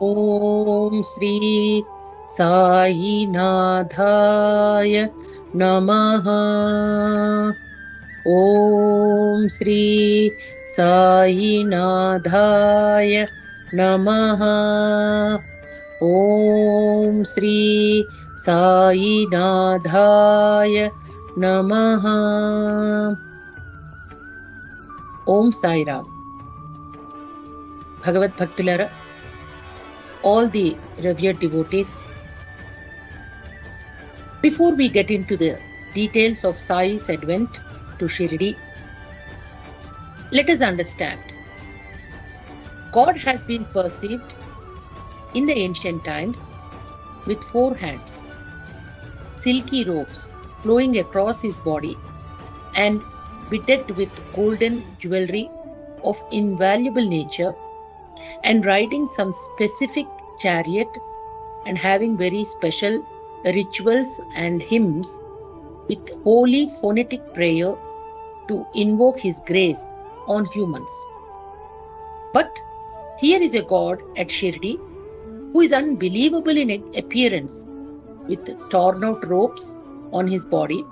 ఓం శ్రీ సాయినాథాయ నమః. ఓం శ్రీ సాయినాథాయ నమః. ఓం శ్రీ సాయినాథాయ నమః. ఓం Sairam. భగవద్భక్తులారా, all the revered devotees, before we get into the details of Sai's advent to Shirdi, let us understand God has been perceived in the ancient times with 4 hands, silky robes flowing across his body and bedecked with golden jewelry of invaluable nature, and riding some specific chariot and having very special rituals and hymns with holy phonetic prayer to invoke his grace on humans. But here is a God at Shirdi who is unbelievable in appearance, with torn out robes on his body,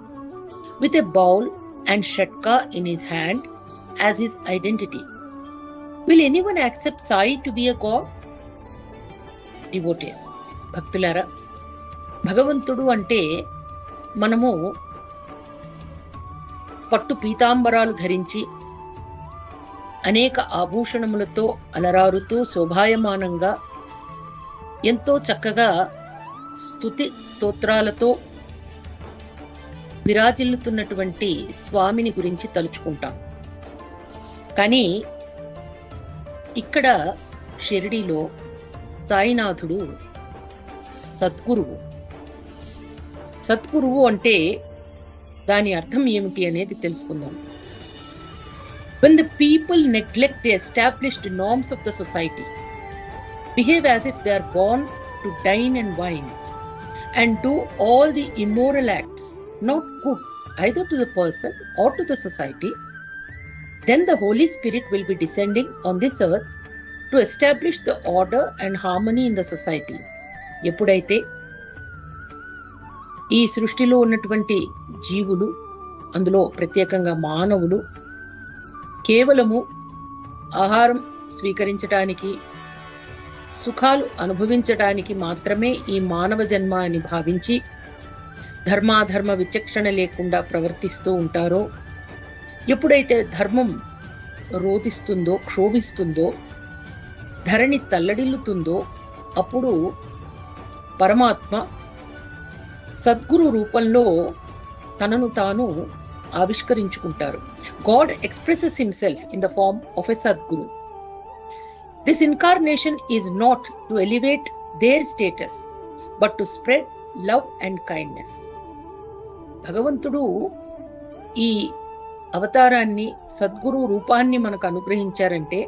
with a bowl and shatka in his hand as his identity. Will anyone accept Sai to be a God? Devotees, భక్తులారా, భగవంతుడు అంటే మనము పట్టు పీతాంబరాలు ధరించి అనేక ఆభూషణములతో అలరారుతూ శోభాయమానంగా ఎంతో చక్కగా స్తుతి స్తోత్రాలతో విరాజిల్లుతున్నటువంటి స్వామిని గురించి తలుచుకుంటాం. కానీ ఇక్కడ షిరిడీలో సాయినాథుడు సద్గురువు. సద్గురువు అంటే దాని అర్థం ఏమిటి అనేది తెలుసుకుందాం. When the people neglect the established norms of the society, behave as if they are born to dine and wine, and do all the immoral acts, not good either to the person or to the society, then the Holy Spirit will be descending on this earth to establish the order and harmony in the society. ఎప్పుడైతే ఈ సృష్టిలో ఉన్నటువంటి జీవులు, అందులో ప్రత్యేకంగా మానవులు, కేవలము ఆహారం స్వీకరించడానికి, సుఖాలు అనుభవించడానికి మాత్రమే ఈ మానవ జన్మ అని భావించి ధర్మాధర్మ విచక్షణ లేకుండా ప్రవర్తిస్తూ ఉంటారో, ఎప్పుడైతే ధర్మం రోధిస్తుందో, క్షోభిస్తుందో, ధరణి తల్లడిల్లుతుందో, అప్పుడు పరమాత్మ సద్గురు రూపంలో తనను తాను ఆవిష్కరించుకుంటారు. God expresses himself in the form of a Sadguru. This incarnation is not to elevate their status, but to spread love and kindness. భగవంతుడు ఈ అవతారాన్ని, సద్గురు రూపాన్ని మనకు అనుగ్రహించారంటే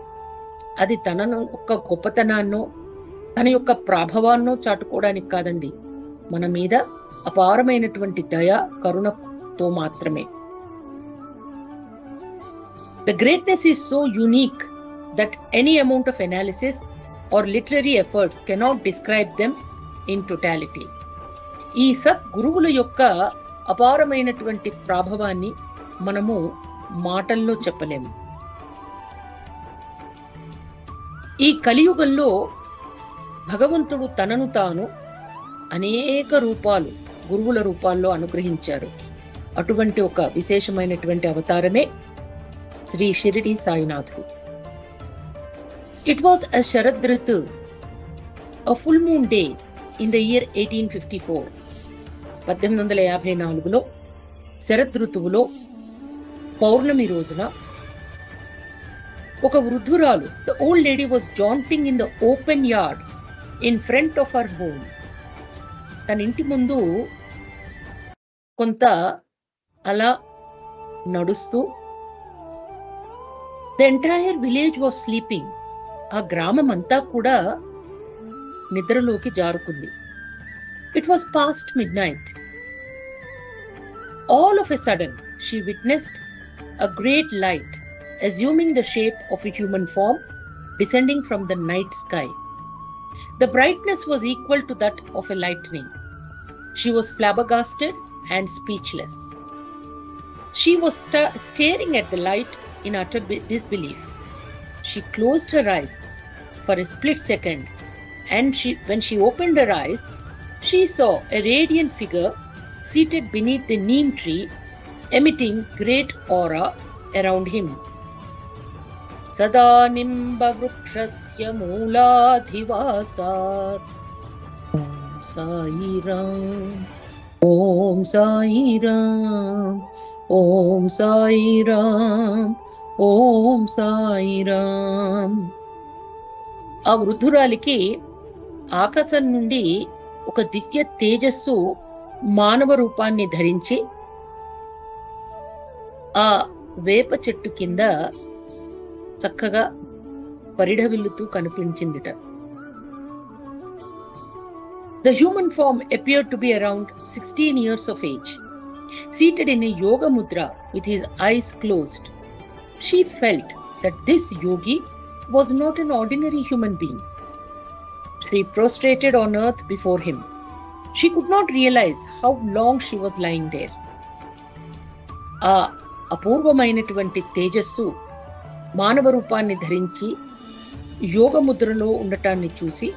అది తన యొక్క గొప్పతనాన్నో తన యొక్క ప్రాభవాన్నో చాటుకోవడానికి కాదండి, మన మీద అపారమైనటువంటి దయ, కరుణతో మాత్రమే. The greatness is so unique that any amount of analysis or literary efforts cannot describe them in totality. ఈ సద్గురువుల యొక్క అపారమైనటువంటి ప్రాభవాన్ని మనము మాటల్లో చెప్పలేము. ఈ కలియుగంలో భగవంతుడు తనను తాను అనేక రూపాలు, గురువుల రూపాల్లో అనుగ్రహించారు. అటువంటి ఒక విశేషమైనటువంటి అవతారమే శ్రీ షిరిడి సాయినాథుడు. It was a Sharad Ritu, a full moon day in the year 1854. 1854లో Sharad ఋతువులో పౌర్ణమి రోజున ఒక వృద్ధురాలు, the old lady was jaunting in the open yard in front of her home. తన ఇంటి ముందు కొంత అలా నడుస్తూ, the entire village was sleeping. ఆ గ్రామం అంతా కూడా నిద్రలోకి జారుకుంది. It was past midnight. All of a sudden, she witnessed a great light, assuming the shape of a human form, descending from the night sky. The brightness was equal to that of a lightning. She was flabbergasted and speechless. She was staring at the light in utter disbelief. She closed her eyes for a split second, and when she opened her eyes, she saw a radiant figure seated beneath the neem tree, emitting great aura around him. Sada nimba vrukshasya mooladhivasat. Om Sai Ram, Om Sai Ram, Om Sai Ram, Om Sai Ram. ఆ వృద్ధురాలికి ఆకాశం నుండి ఒక దివ్య తేజస్సు మానవ రూపాన్ని ధరించి ఆ వేప చెట్టు కింద చక్కగా పరిఢవిల్లుతూ కనిపించిందిట. The human form appeared to be around 16 years of age, seated in a yoga mudra with his eyes closed. She felt that this yogi was not an ordinary human being. She prostrated on earth before him. She could not realize how long she was lying there. ఆ అపూర్వమైనటువంటి తేజస్సు మానవ రూపాన్ని ధరించి యోగ ముద్రలో ఉండటాన్ని చూసి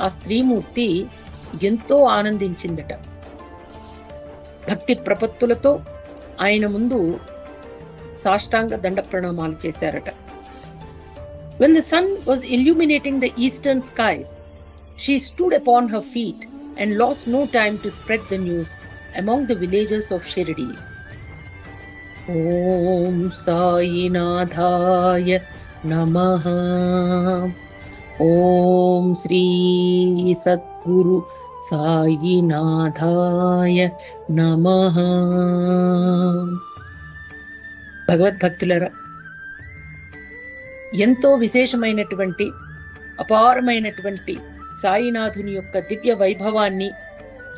ఆ స్త్రీమూర్తి ఎంతో ఆనందించిందట. భక్తి ప్రపత్తులతో ఆయన ముందు సాష్టాంగ దండ ప్రణామాలు చేశారట. When the sun was illuminating the eastern skies, she stood upon her feet and lost no time to spread the news among the villagers of Shirdi. Om Sainadhaya Namaha. Om Sri Sadguru Sainadhaya Namaha. భగవద్భక్తులరా, ఎంతో విశేషమైనటువంటి అపారమైనటువంటి సాయినాథుని యొక్క దివ్య వైభవాన్ని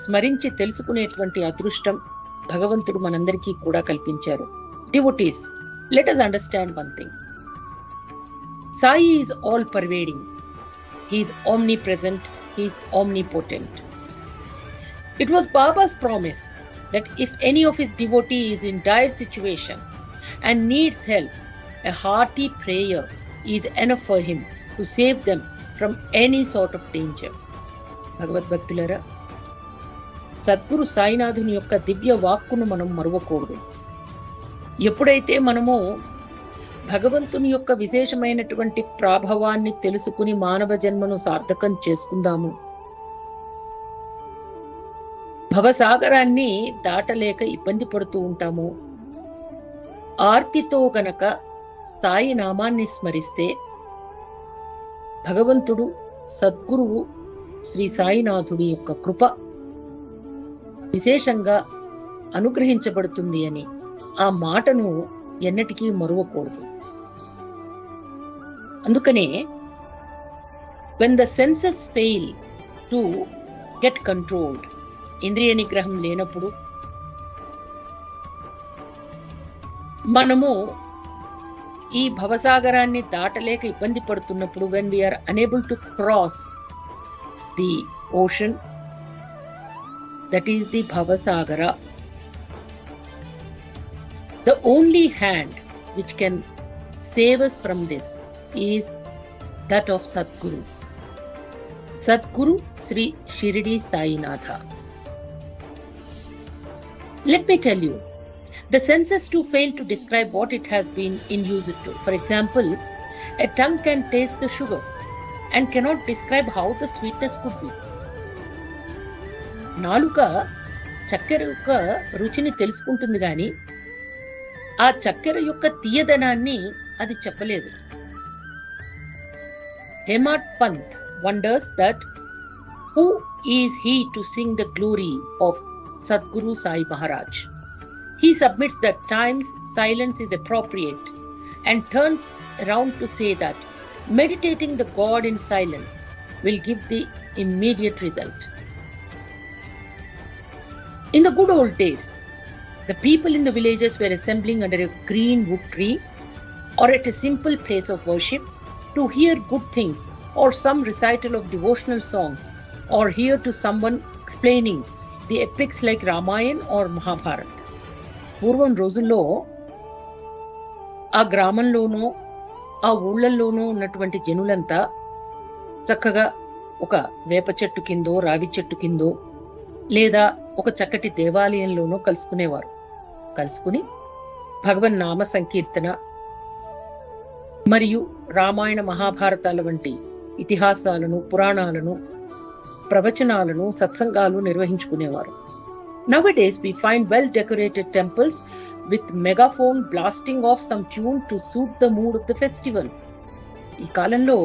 స్మరించి తెలుసుకునేటువంటి అదృష్టం భగవంతుడు మనందరికీ కూడా కల్పించారు. Devotees, let us understand one thing. Sai is all pervading. He is omnipresent. He is omnipotent. It was Baba's promise that if any of his devotees is in dire situation and needs help, a hearty prayer is enough for him to save them from any sort of danger. భగవద్భక్తులరా, Sadhguru సాయినాథుని యొక్క దివ్య వాక్కును మనం మరువకూడదు. ఎప్పుడైతే మనము భగవంతుని యొక్క విశేషమైనటువంటి ప్రాభవాన్ని తెలుసుకుని మానవ జన్మను సార్థకం చేసుకుందాము, భవసాగరాన్ని దాటలేక ఇబ్బంది పడుతూ ఉంటాము, ఆర్తితో గనక సాయి నామాన్ని స్మరిస్తే భగవంతుడు సద్గురువు శ్రీ సాయినాథుడి యొక్క కృప విశేషంగా అనుగ్రహించబడుతుంది అని ఆ మాటను ఎన్నటికీ మరువకూడదు. అందుకనే when the senses fail to get controlled, ఇంద్రియ నిగ్రహం లేనప్పుడు మనము ఈ భవసాగరాన్ని దాటలేక ఇబ్బంది పడుతున్నప్పుడు, when we are unable to cross the ocean, that is the bhavasagara, the only hand which can save us from this is that of Sadguru. Sadguru Sri Shirdi Sai Natha. Let me tell you, the senses too fail to describe what it has been in use to. For example, a tongue can taste the sugar and cannot describe how the sweetness could be. నాలుక చక్కెర యొక్క రుచిని తెలుసుకుంటుంది గాని ఆ చక్కెర యొక్క తీయదనాన్ని అది చెప్పలేదు. Hemant Pant wonders that who is he to sing the glory of Sadguru Sai Maharaj. He submits that times silence is appropriate and turns around to say that meditating the God in silence will give the immediate result. In the good old days, the people in the villages were assembling under a green wood tree or at a simple place of worship to hear good things or some recital of devotional songs, or hear to someone explaining the epics like Ramayana or Mahabharata. పూర్వం రోజుల్లో ఆ గ్రామంలోనూ ఆ ఊళ్ళల్లోనూ ఉన్నటువంటి జనులంతా చక్కగా ఒక వేప చెట్టు కిందో రావి చెట్టు కిందో లేదా ఒక చక్కటి దేవాలయంలోనూ కలుసుకునేవారు. కలుసుకుని భగవన్ నామ సంకీర్తన మరియు రామాయణ మహాభారతాల వంటి ఇతిహాసాలను, పురాణాలను, ప్రవచనాలను, సత్సంగాలు నిర్వహించుకునేవారు. Nowadays we find well decorated temples with megaphone blasting off some tune to suit the mood of the festival. ఈ కాలంలో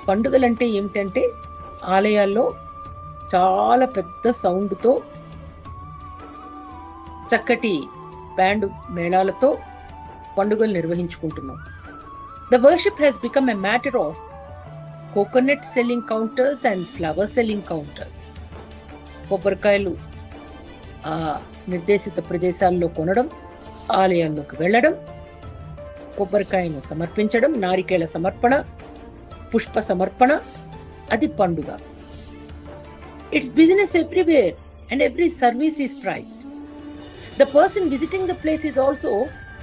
పండుగలంటే ఏమిటంటే ఆలయాల్లో చాలా పెద్ద సౌండ్తో, చక్కటి బ్యాండ్ మేళాలతో పండుగలు నిర్వహించుకుంటున్నాం. The worship has become a matter of coconut selling counters and flower selling counters. కొబ్బరికాయలు ఆ నిర్దేశిత ప్రదేశాల్లో కొనడం, ఆలయాల్లోకి వెళ్ళడం, కొబ్బరికాయను సమర్పించడం, నారికేళ సమర్పణ, పుష్ప సమర్పణ, అది పండుగ. It's business everywhere and every service is priced. The person visiting the place is also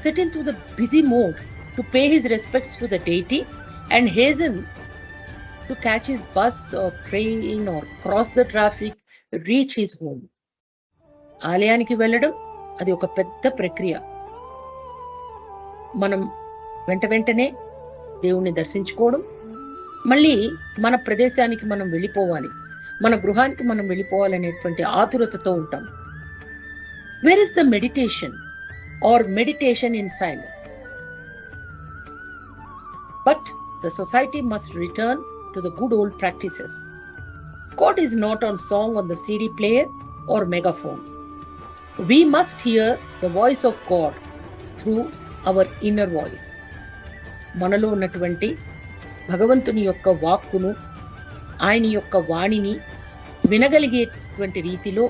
set into the busy mode to pay his respects to the deity and hasten to catch his bus or train or cross the traffic, reach his home. ఆలయానికి వెళ్ళడం అది ఒక పెద్ద ప్రక్రియ. మనం వెంటనే దేవుణ్ణి దర్శించుకోవడం, మళ్ళీ మన ప్రదేశానికి మనం వెళ్ళిపోవాలి, మన గృహానికి మనం వెళ్ళిపోవాలనేటువంటి ఆతురతతో ఉంటాం. Where is the meditation or meditation in silence? But the society must return to the good old practices. God is not on song on the CD player or megaphone. We must hear the voice of God through our inner voice. మనలో ఉన్నటువంటి భగవంతుని యొక్క వాక్కును, ఆయన యొక్క వాణిని వినగలిగేటువంటి రీతిలో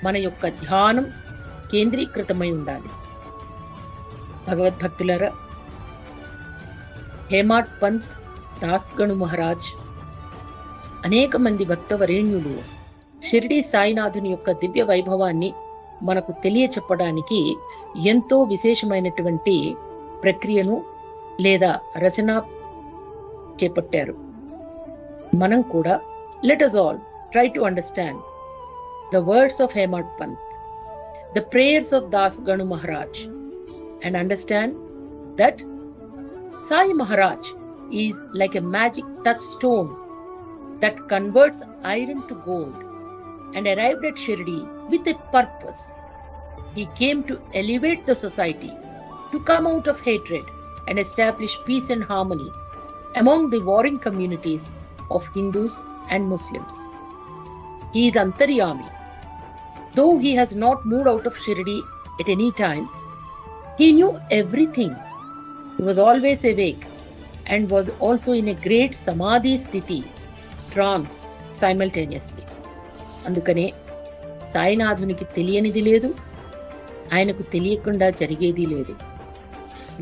మన యొక్క ధ్యానం కేంద్రీకృతమై ఉండాలి. భగవద్భక్తులారా, హేమాడ్ పంత్, దాస్గణు మహారాజ్, అనేక మంది భక్తవరేణ్యులు షిర్డీ సాయినాథుని యొక్క దివ్య వైభవాన్ని మనకు తెలియచెప్పడానికి ఎంతో విశేషమైనటువంటి ప్రక్రియను లేదా రచన చేపట్టారు. మనం కూడా let us all try to understand the words of Hemad Pant, the prayers of Das Ganu Maharaj, and understand that Sai Maharaj is like a magic touchstone that converts iron to gold, and arrived at Shirdi with a purpose. He came to elevate the society, to come out of hatred and establish peace and harmony among the warring communities of Hindus and Muslims. He is Antaryami. Though he has not moved out of Shirdi at any time, he knew everything. He was always awake and was also in a great samadhi sthiti, trance, simultaneously. అందుకనే సాయినాథునికి తెలియనిది లేదు, ఆయనకు తెలియకుండా జరిగేది లేదు.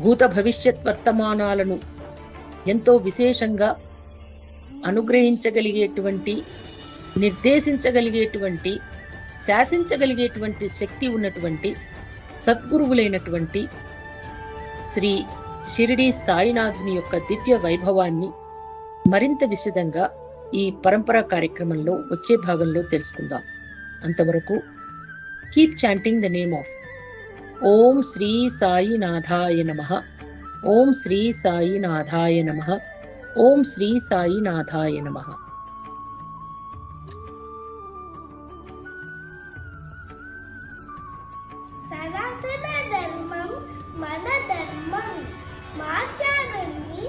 భూత భవిష్యత్ వర్తమానాలను ఎంతో విశేషంగా అనుగ్రహించగలిగేటువంటి, నిర్దేశించగలిగేటువంటి, శాసించగలిగేటువంటి శక్తి ఉన్నటువంటి సద్గురువులైనటువంటి శ్రీ షిరిడి సాయినాథుని యొక్క దివ్య వైభవాన్ని మరింత విశదంగా ఈ పరంపరా కార్యక్రమంలో వచ్చే భాగంలో తెలుసుకుందాం. అంతవరకు keep chanting the name of Om Shri సాయినాథాయ నమః, ఓం శ్రీ సాయినాథాయ నమః, ఓం శ్రీ సాయినాథాయ నమః. సనాతన ధర్మం మన ధర్మం. మా ఛానల్ని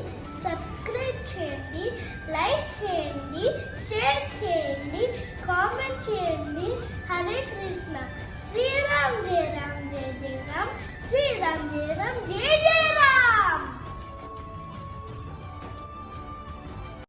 సబ్స్క్రైబ్ చేయండి, లైక్ చేయండి, షేర్ చేయండి, కామెంట్ చేయండి. హరే కృష్ణ. శ్రీరామ్ జయ రామ్, జయ జయ రామ్. శ్రీరామ్ జయ రామ్, జయ జయ రామ్.